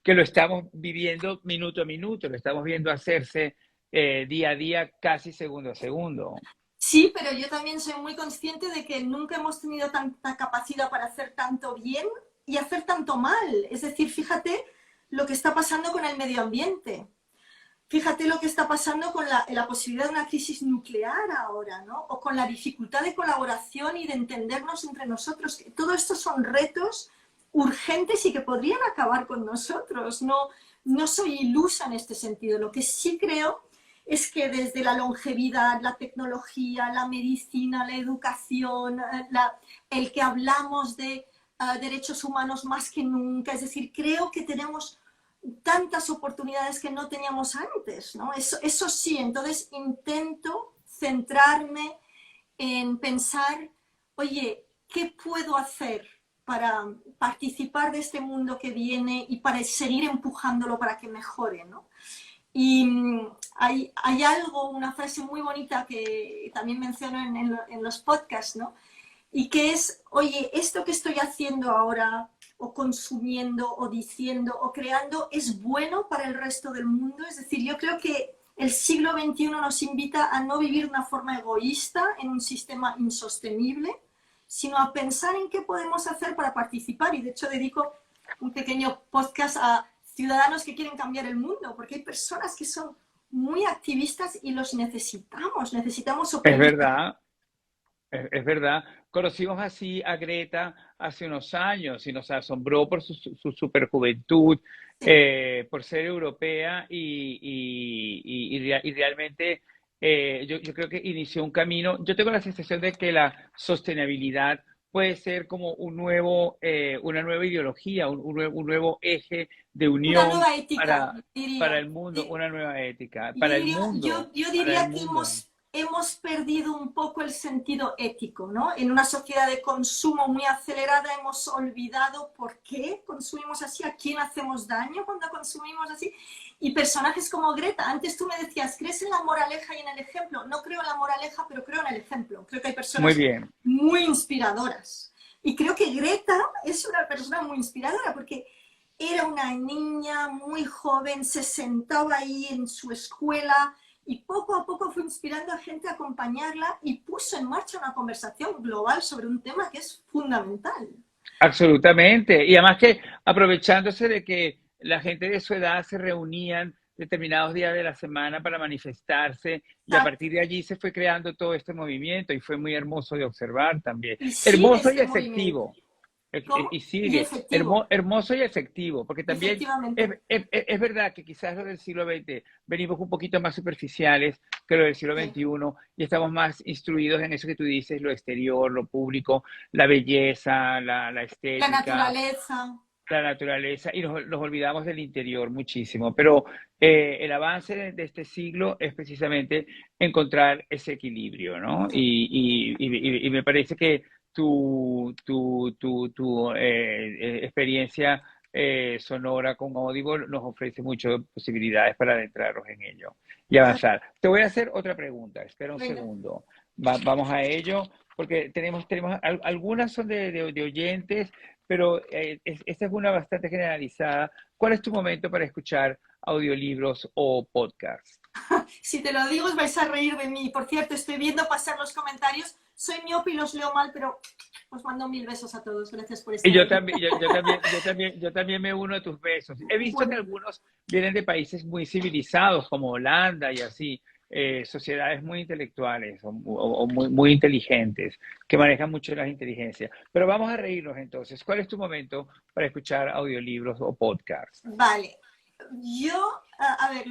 que lo estamos viviendo minuto a minuto, lo estamos viendo hacerse día a día, casi segundo a segundo. Sí, pero yo también soy muy consciente de que nunca hemos tenido tanta capacidad para hacer tanto bien y hacer tanto mal. Es decir, fíjate lo que está pasando con el medio ambiente. Fíjate lo que está pasando con la posibilidad de una crisis nuclear ahora, ¿no? O con la dificultad de colaboración y de entendernos entre nosotros. Todo esto son retos urgentes y que podrían acabar con nosotros. No, no soy ilusa en este sentido. Lo que sí creo es que desde la longevidad, la tecnología, la medicina, la educación, el que hablamos de derechos humanos más que nunca, es decir, creo que tenemos tantas oportunidades que no teníamos antes, ¿no? Eso sí, entonces intento centrarme en pensar, oye, ¿qué puedo hacer para participar de este mundo que viene y para seguir empujándolo para que mejore, ¿no? Y hay algo, una frase muy bonita que también menciono en los podcasts, ¿no? Y que es, oye, esto que estoy haciendo ahora, o consumiendo, o diciendo, o creando, es bueno para el resto del mundo. Es decir, yo creo que el siglo XXI nos invita a no vivir de una forma egoísta en un sistema insostenible, sino a pensar en qué podemos hacer para participar. Y de hecho dedico un pequeño podcast a ciudadanos que quieren cambiar el mundo, porque hay personas que son muy activistas y los necesitamos, necesitamos Es opinión. verdad, es verdad. Conocimos así a Greta hace unos años y nos asombró por su super juventud, por ser europea y realmente yo creo que inició un camino. Yo tengo la sensación de que la sostenibilidad puede ser como una nueva ideología, un nuevo eje de Una unión nueva ética, para diría. el mundo, una nueva ética, Yo para el diría que mundo. hemos perdido un poco el sentido ético, ¿no? En una sociedad de consumo muy acelerada hemos olvidado por qué consumimos así, a quién hacemos daño cuando consumimos así. Y personajes como Greta, antes tú me decías, ¿crees en la moraleja y en el ejemplo? No creo en la moraleja, pero creo en el ejemplo. Creo que hay Muy personas bien. muy inspiradoras. Y creo que Greta es una persona muy inspiradora porque era una niña muy joven, se sentaba ahí en su escuela y poco a poco fue inspirando a gente a acompañarla y puso en marcha una conversación global sobre un tema que es fundamental. Absolutamente. Y además que aprovechándose de que la gente de su edad se reunían determinados días de la semana para manifestarse y a partir de allí se fue creando todo este movimiento y fue muy hermoso de observar también. Y sigue Hermoso y este movimiento. efectivo. ¿Cómo? Y Y sigue, efectivo, hermoso y efectivo, porque también efectivamente. es verdad que quizás lo del siglo XX venimos un poquito más superficiales que lo del siglo Sí. XXI y estamos más instruidos en eso que tú dices, lo exterior, lo público, la belleza, la La estética, naturaleza. la naturaleza, y nos olvidamos del interior muchísimo. Pero el avance de este siglo es precisamente encontrar ese equilibrio, ¿no? Sí. Y me parece que tu experiencia sonora con Audible nos ofrece muchas posibilidades para adentrarnos en ello y avanzar. Te voy a hacer otra pregunta, espera un Venga. segundo. Vamos a ello, porque algunas son de oyentes, pero esta es una bastante generalizada. ¿Cuál es tu momento para escuchar audiolibros o podcasts? Si te lo digo, os vais a reír de mí. Por cierto, estoy viendo pasar los comentarios. Soy miope y los leo mal, pero os mando 1000 besos a todos. Gracias por Y estar ahí. yo también me uno a tus besos. He visto que Bueno, algunos vienen de países muy civilizados, como Holanda y así. sociedades muy intelectuales o muy inteligentes, que manejan mucho las inteligencias. Pero vamos a reírnos entonces. ¿Cuál es tu momento para escuchar audiolibros o podcasts? Vale. Yo, a ver,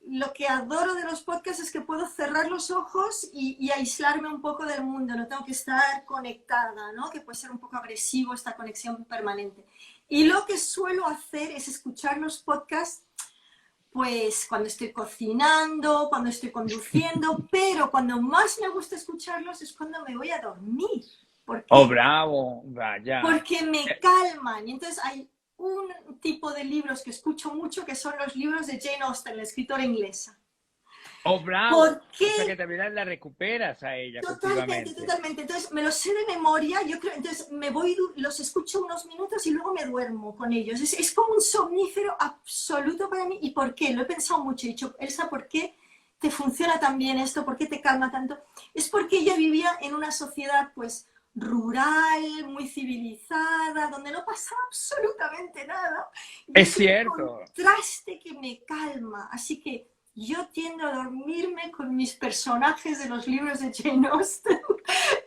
lo que adoro de los podcasts es que puedo cerrar los ojos y aislarme un poco del mundo, no tengo que estar conectada, ¿no? Que puede ser un poco agresivo esta conexión permanente. Y lo que suelo hacer es escuchar los podcasts pues cuando estoy cocinando, cuando estoy conduciendo, pero cuando más me gusta escucharlos es cuando me voy a dormir. ¿Por Oh, qué? bravo, vaya. Porque me calman. Y entonces hay un tipo de libros que escucho mucho que son los libros de Jane Austen, la escritora inglesa. Oh, bravo. ¿Por O sea que qué? también la recuperas a ella Totalmente, continuamente. totalmente. Entonces me los sé de memoria, yo creo, entonces me voy, los escucho unos minutos y luego me duermo con ellos. Es como un somnífero absoluto para mí. ¿Y por qué? Lo he pensado mucho. He dicho, Elsa, ¿por qué te funciona tan bien esto? ¿Por qué te calma tanto? Es porque ella vivía en una sociedad, pues, rural, muy civilizada, donde no pasaba absolutamente nada. Y Es es un cierto. contraste que me calma. Así que yo tiendo a dormirme con mis personajes de los libros de Jane Austen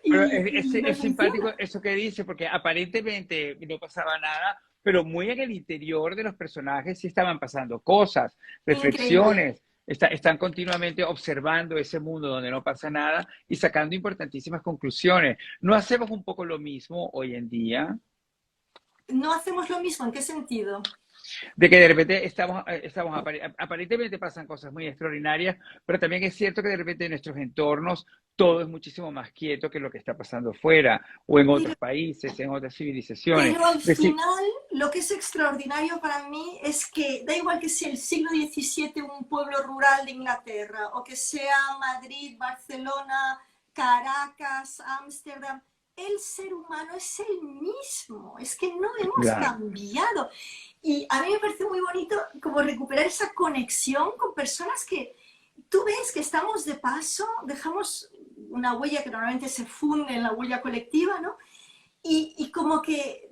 Pero y me es simpático funciona. eso que dice, porque aparentemente no pasaba nada, pero muy en el interior de los personajes sí estaban pasando cosas, Increíble. reflexiones, están continuamente observando ese mundo donde no pasa nada y sacando importantísimas conclusiones. ¿No hacemos un poco lo mismo hoy en día? No hacemos lo mismo, ¿en qué sentido? De que de repente aparentemente pasan cosas muy extraordinarias, pero también es cierto que de repente en nuestros entornos todo es muchísimo más quieto que lo que está pasando fuera o en Pero, otros países, en otras civilizaciones. pero al Es decir, final lo que es extraordinario para mí es que da igual que sea el siglo XVII un pueblo rural de Inglaterra o que sea Madrid, Barcelona, Caracas, Ámsterdam, el ser humano es el mismo, es que no hemos claro. cambiado. Y a mí me parece muy bonito como recuperar esa conexión con personas que tú ves que estamos de paso, dejamos una huella que normalmente se funde en la huella colectiva, ¿no? Y como que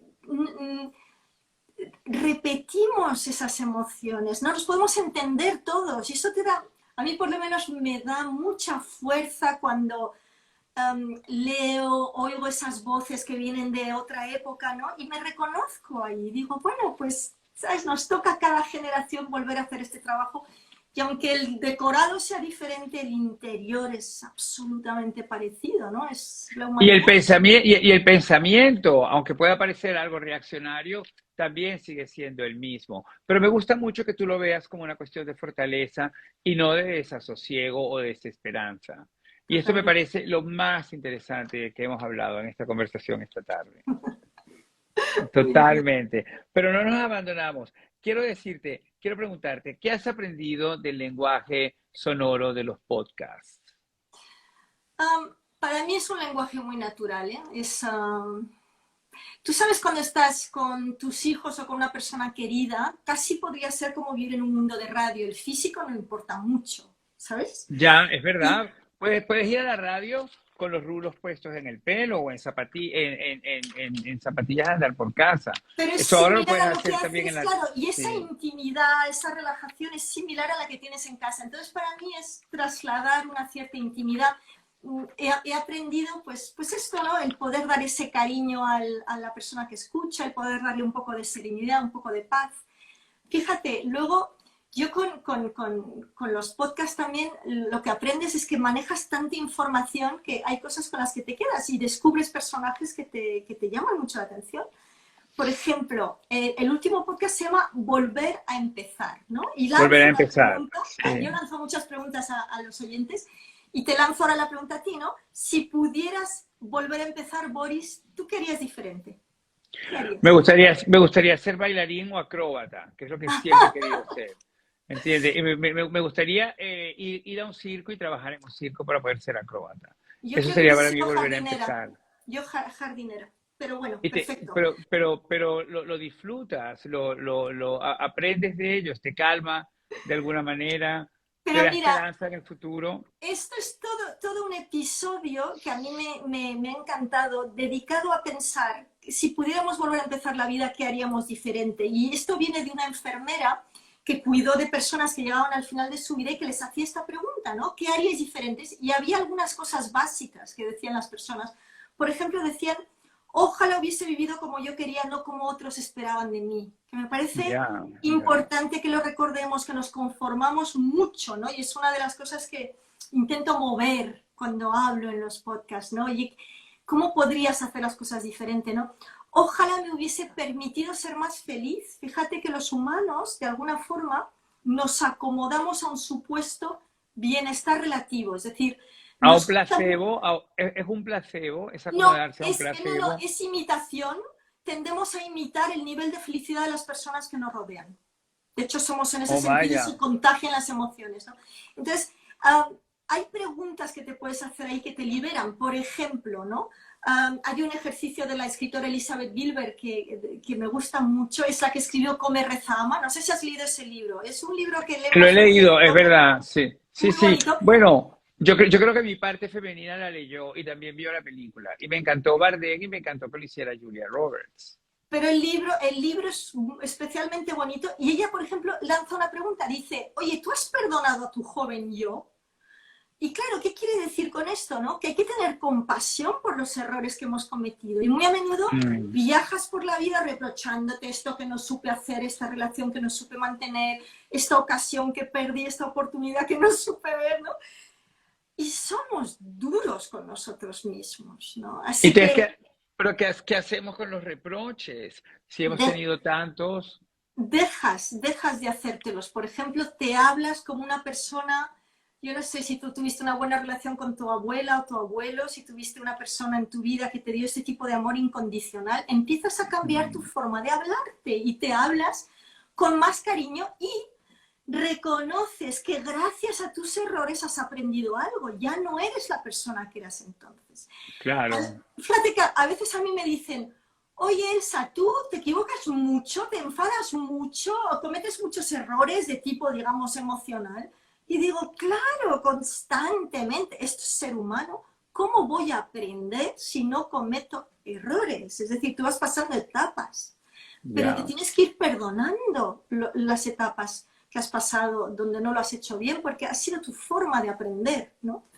repetimos esas emociones, no nos podemos entender todos y eso te da, a mí por lo menos me da mucha fuerza cuando leo, oigo esas voces que vienen de otra época, ¿no? Y me reconozco ahí, digo, bueno, pues, ¿sabes? Nos toca a cada generación volver a hacer este trabajo y aunque el decorado sea diferente, el interior es absolutamente parecido, ¿no? Es la Y humanidad. y el pensamiento, aunque pueda parecer algo reaccionario, también sigue siendo el mismo. Pero me gusta mucho que tú lo veas como una cuestión de fortaleza y no de desasosiego o desesperanza. Y esto me Totalmente. parece lo más interesante que hemos hablado en esta conversación esta tarde. Muy bien. Totalmente. Pero no nos abandonamos. Quiero preguntarte, ¿qué has aprendido del lenguaje sonoro de los podcasts? Para mí es un lenguaje muy natural, ¿eh? Tú sabes cuando estás con tus hijos o con una persona querida, casi podría ser como vivir en un mundo de radio. El físico no importa mucho, ¿sabes? Ya, es Y, verdad. Puedes ir a la radio con los rulos puestos en el pelo o en zapatillas de andar por casa. pero es Eso ahora lo similar puedes a lo que hacer también en haces, la... claro, y esa Sí, intimidad, esa relajación es similar a la que tienes en casa. Entonces, para mí es trasladar una cierta intimidad. He aprendido, pues esto, ¿no? El poder dar ese cariño a la persona que escucha, el poder darle un poco de serenidad, un poco de paz. Fíjate, luego yo con los podcasts también lo que aprendes es que manejas tanta información que hay cosas con las que te quedas y descubres personajes que te llaman mucho la atención. Por ejemplo, el último podcast se llama Volver a empezar, ¿no? Y volver lanzo a una empezar. pregunta, yo Sí. lanzo muchas preguntas a los oyentes y te lanzo ahora la pregunta a ti, ¿no? Si pudieras volver a empezar, Boris, ¿tú qué harías diferente? ¿Qué harías? Me gustaría ser bailarín o acróbata, que es lo que siempre he querido ser. ¿Entiendes? Y me gustaría ir a un circo y trabajar en un circo para poder ser acróbata. Yo Eso creo que sería hubiese para mí sido volver a jardinera, empezar. yo jardinera, pero bueno, Y perfecto. pero lo disfrutas, aprendes de ellos, te calma de alguna manera, te Pero da mira, esperanza en el futuro. esto es todo un episodio que a mí me ha encantado, dedicado a pensar si pudiéramos volver a empezar la vida, ¿qué haríamos diferente? Y esto viene de una enfermera que cuidó de personas que llegaban al final de su vida y que les hacía esta pregunta, ¿no? ¿Qué haríais diferentes? Y había algunas cosas básicas que decían las personas. Por ejemplo, decían, ojalá hubiese vivido como yo quería, no como otros esperaban de mí. Que me parece importante que lo recordemos, que nos conformamos mucho, ¿no? Y es una de las cosas que intento mover cuando hablo en los podcasts, ¿no? Y ¿cómo podrías hacer las cosas diferente, no? Ojalá me hubiese permitido ser más feliz. Fíjate que los humanos, de alguna forma, nos acomodamos a un supuesto bienestar relativo. Es decir, a un placebo, es un placebo, es acomodarse a un placebo. No, es imitación. Tendemos a imitar el nivel de felicidad de las personas que nos rodean. De hecho, somos en ese sentido y se contagian las emociones, ¿no? Entonces, hay preguntas que te puedes hacer ahí que te liberan. Por ejemplo, ¿no? Hay un ejercicio de la escritora Elizabeth Gilbert que me gusta mucho, es la que escribió Come, Reza, Ama. No sé si has leído ese libro. Es un libro que leemos. Lo he leído, es verdad, sí. Sí, sí. Bueno, yo creo que mi parte femenina la leyó y también vio la película. Y me encantó Bardem y me encantó que lo hiciera Julia Roberts. Pero el libro es especialmente bonito y ella, por ejemplo, lanza una pregunta. Dice, oye, ¿tú has perdonado a tu joven yo? Y claro, ¿qué quiere decir con esto, no? Que hay que tener compasión por los errores que hemos cometido. Y muy a menudo viajas por la vida reprochándote esto que no supe hacer, esta relación que no supe mantener, esta ocasión que perdí, esta oportunidad que no supe ver, ¿no? Y somos duros con nosotros mismos, ¿no? Así pero ¿qué hacemos con los reproches? Si hemos tenido tantos... Dejas de hacértelos. Por ejemplo, te hablas como una persona... Yo no sé si tú tuviste una buena relación con tu abuela o tu abuelo, si tuviste una persona en tu vida que te dio ese tipo de amor incondicional, empiezas a cambiar tu forma de hablarte y te hablas con más cariño y reconoces que gracias a tus errores has aprendido algo. Ya no eres la persona que eras entonces. Claro. Fíjate que a veces a mí me dicen, oye Elsa, tú te equivocas mucho, te enfadas mucho, o cometes muchos errores de tipo, digamos, emocional. Y digo, claro, constantemente, esto es ser humano, ¿cómo voy a aprender si no cometo errores? Es decir, tú vas pasando etapas, pero te tienes que ir perdonando las etapas que has pasado donde no lo has hecho bien, porque ha sido tu forma de aprender, ¿no?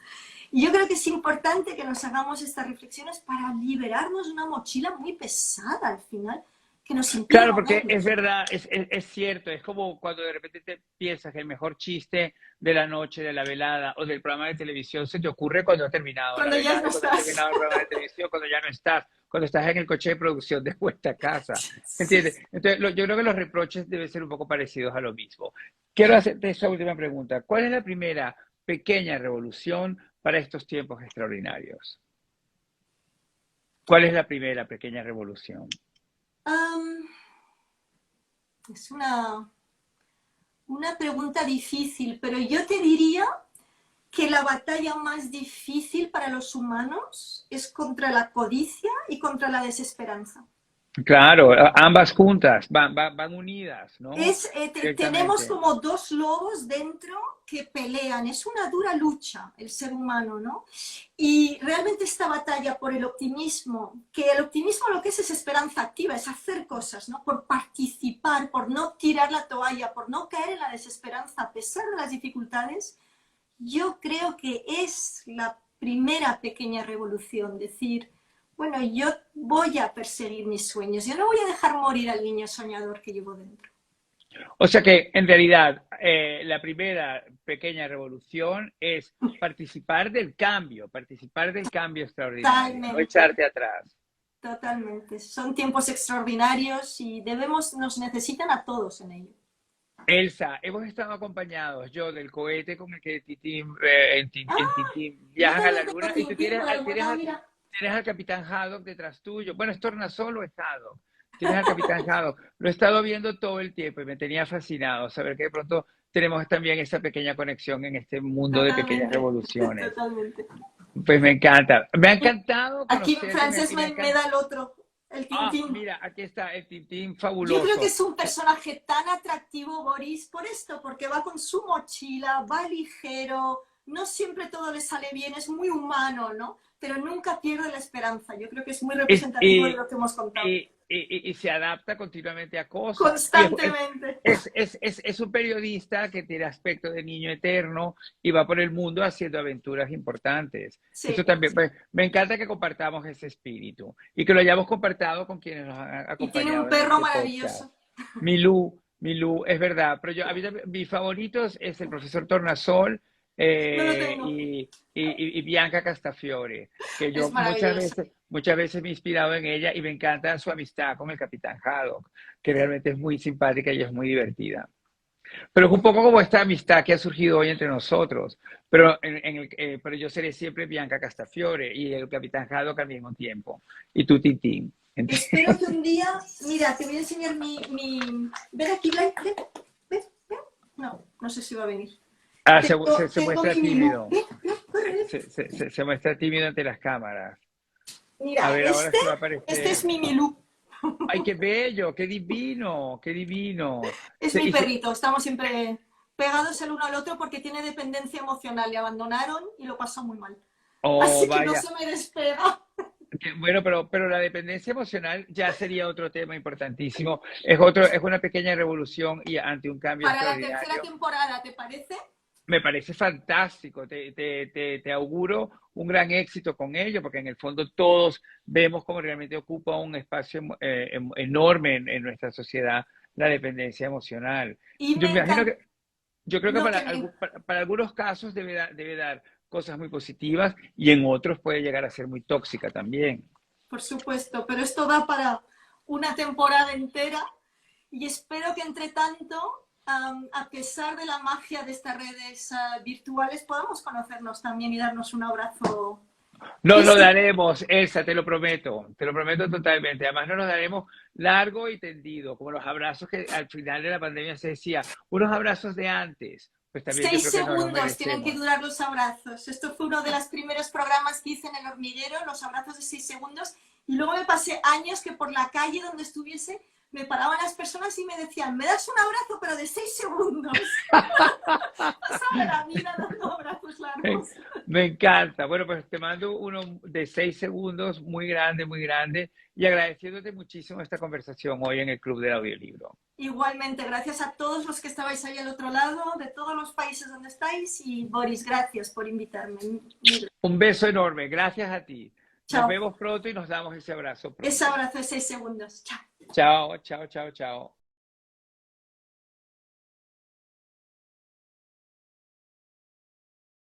Y yo creo que es importante que nos hagamos estas reflexiones para liberarnos de una mochila muy pesada al final, que nos impide. Claro, porque es verdad, es cierto, es como cuando de repente te piensas que el mejor chiste de la noche, de la velada o del programa de televisión se te ocurre cuando ha terminado cuando la velada, ya no cuando ha terminado el programa de televisión, cuando ya no estás, cuando estás en el coche de producción de vuelta a casa, ¿entiendes? Entonces, yo creo que los reproches deben ser un poco parecidos a lo mismo. Quiero hacerte esta última pregunta. ¿Cuál es la primera pequeña revolución para estos tiempos extraordinarios? ¿Cuál es la primera pequeña revolución? Es una pregunta difícil, pero yo te diría que la batalla más difícil para los humanos es contra la codicia y contra la desesperanza. Claro, ambas juntas, van unidas, ¿no? Tenemos como dos lobos dentro que pelean. Es una dura lucha el ser humano, ¿no? Y realmente esta batalla por el optimismo, que el optimismo lo que es esperanza activa, es hacer cosas, ¿no? Por participar, por no tirar la toalla, por no caer en la desesperanza a pesar de las dificultades, yo creo que es la primera pequeña revolución, decir, bueno, yo voy a perseguir mis sueños, yo no voy a dejar morir al niño soñador que llevo dentro. O sea que, en realidad, la primera pequeña revolución es participar del cambio extraordinario, no echarte atrás. Totalmente. Son tiempos extraordinarios y nos necesitan a todos en ello. Elsa, hemos estado acompañados, yo, del cohete con el que Tintín viajan a la luna, y tú tienes al Capitán Haddock detrás tuyo. Bueno, es Tornasol o es Haddock. Tienes al Capitán Haddock. Lo he estado viendo todo el tiempo y me tenía fascinado saber que de pronto tenemos también esa pequeña conexión en este mundo de pequeñas revoluciones. Totalmente. Pues me encanta. Me ha encantado aquí Francés me da el otro, el Tintín. Mira, aquí está el Tintín fabuloso. Yo creo que es un personaje tan atractivo, Boris, por esto, porque va con su mochila, va ligero, no siempre todo le sale bien, es muy humano, ¿no? Pero nunca pierde la esperanza. Yo creo que es muy Es- representativo de y, lo que hemos contado. y se adapta continuamente a cosas. Constantemente. Es un periodista que tiene aspecto de niño eterno y va por el mundo haciendo aventuras importantes. Sí, Eso también, sí. pues, me encanta que compartamos ese espíritu y que lo hayamos compartido con quienes nos han Y tiene un acompañado en perro este podcast. maravilloso. Milú, es verdad, pero yo, a mí mis favoritos es el profesor Tornasol No lo tengo. y Bianca Castafiore, que yo Es maravilloso. muchas veces me he inspirado en ella y me encanta su amistad con el Capitán Haddock, que realmente es muy simpática y es muy divertida. Pero es un poco como esta amistad que ha surgido hoy entre nosotros, pero, pero yo seré siempre Bianca Castafiore y el Capitán Haddock al mismo tiempo, y tú Tintín. Espero que un día, mira, te voy a enseñar Ven aquí, Blay, ven, ven, ven. No, no sé si va a venir. Ah, se Tengo muestra mi Milú. tímido. Ven, ven, corre, ven. Se muestra tímido ante las cámaras. A Mira, ver, ahora sí va a este aparecer. es mi Milú. ¡Ay, qué bello! ¡Qué divino! ¡Qué divino! Es Se- mi y se- perrito, estamos siempre pegados el uno al otro porque tiene dependencia emocional. Le abandonaron y lo pasó muy mal. oh, Así que no vaya. se me despega. Bueno, pero la dependencia emocional ya sería otro tema importantísimo. Es una pequeña revolución y ante un cambio Para la tercera extraordinario. temporada, ¿te parece? Me parece fantástico. Te auguro un gran éxito con ello, porque en el fondo todos vemos cómo realmente ocupa un espacio enorme en nuestra sociedad la dependencia emocional. Y Yo me me imagino encanta. que, yo creo que No, que me, para algunos casos debe dar cosas muy positivas y en otros puede llegar a ser muy tóxica también. por supuesto, pero esto da para una temporada entera y espero que entre tanto, a pesar de la magia de estas redes virtuales, podamos conocernos también y darnos un abrazo Nos lo físico. daremos, Elsa, te lo prometo totalmente. Además, nos lo daremos largo y tendido, como los abrazos que al final de la pandemia se decía, unos abrazos de antes. Pues también yo Seis creo que nos los segundos tienen que merecemos. durar los abrazos. Esto fue uno de los primeros programas que hice en El Hormiguero, los abrazos de 6 segundos. Y luego me pasé años que por la calle donde estuviese me paraban las personas y me decían, me das un abrazo, pero de 6 segundos. Pasaba la vida dando abrazos Me, largos. me encanta. Bueno, pues te mando uno de 6 segundos, muy grande, y agradeciéndote muchísimo esta conversación hoy en el Club del Audiolibro. Igualmente, gracias a todos los que estabais ahí al otro lado, de todos los países donde estáis. Y Boris, gracias por invitarme. Un beso enorme, gracias a ti. Nos Chao. vemos pronto y nos damos ese abrazo Ese pronto. abrazo de 6 segundos. Chao. Chao, chao, chao, chao.